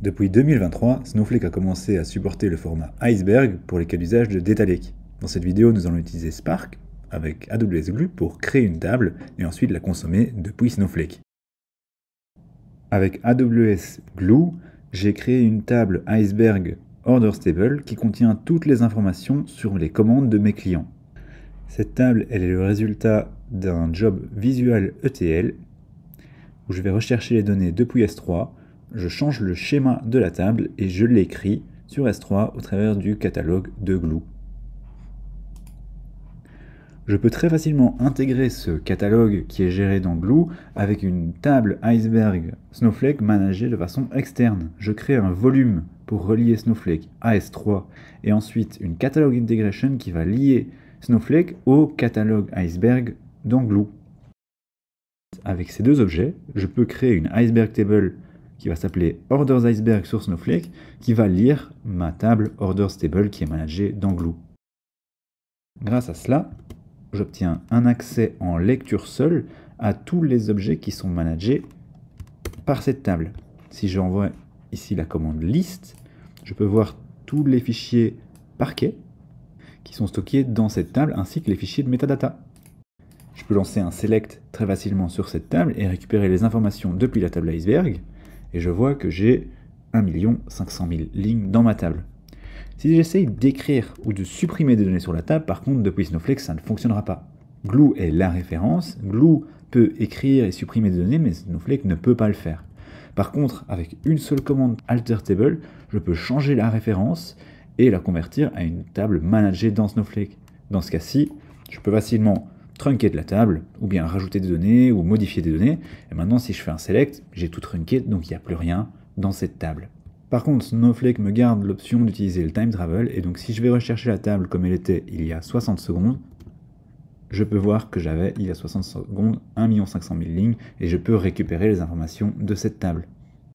Depuis 2023, Snowflake a commencé à supporter le format Iceberg pour les cas d'usage de Data Lake. Dans cette vidéo, nous allons utiliser Spark avec AWS Glue pour créer une table et ensuite la consommer depuis Snowflake. Avec AWS Glue, j'ai créé une table Iceberg Orders Table qui contient toutes les informations sur les commandes de mes clients. Cette table, elle est le résultat d'un job Visual ETL où je vais rechercher les données depuis S3, je change le schéma de la table et je l'écris sur S3 au travers du catalogue de Glue. Je peux très facilement intégrer ce catalogue qui est géré dans Glue avec une table Iceberg Snowflake managée de façon externe. Je crée un volume pour relier Snowflake à S3 et ensuite une catalog integration qui va lier Snowflake au catalogue Iceberg dans Glue. Avec ces deux objets, je peux créer une Iceberg Table qui va s'appeler Orders Iceberg sur Snowflake, qui va lire ma table Orders Table qui est managée dans Glue. Grâce à cela, j'obtiens un accès en lecture seule à tous les objets qui sont managés par cette table. Si j'envoie ici la commande list, je peux voir tous les fichiers parquets qui sont stockés dans cette table ainsi que les fichiers de metadata. Je peux lancer un select très facilement sur cette table et récupérer les informations depuis la table Iceberg. Et je vois que j'ai 1 500 000 lignes dans ma table. Si j'essaye d'écrire ou de supprimer des données sur la table, par contre, depuis Snowflake, ça ne fonctionnera pas. Glue est la référence. Glue peut écrire et supprimer des données, mais Snowflake ne peut pas le faire. Par contre, avec une seule commande alter table, je peux changer la référence et la convertir à une table managée dans Snowflake. Dans ce cas-ci, je peux facilement trunker de la table, ou bien rajouter des données, ou modifier des données. Et maintenant, si je fais un select, j'ai tout trunké, donc il n'y a plus rien dans cette table. Par contre, Snowflake me garde l'option d'utiliser le time travel, et donc si je vais rechercher la table comme elle était il y a 60 secondes, je peux voir que j'avais, il y a 60 secondes, 1 500 000 lignes, et je peux récupérer les informations de cette table.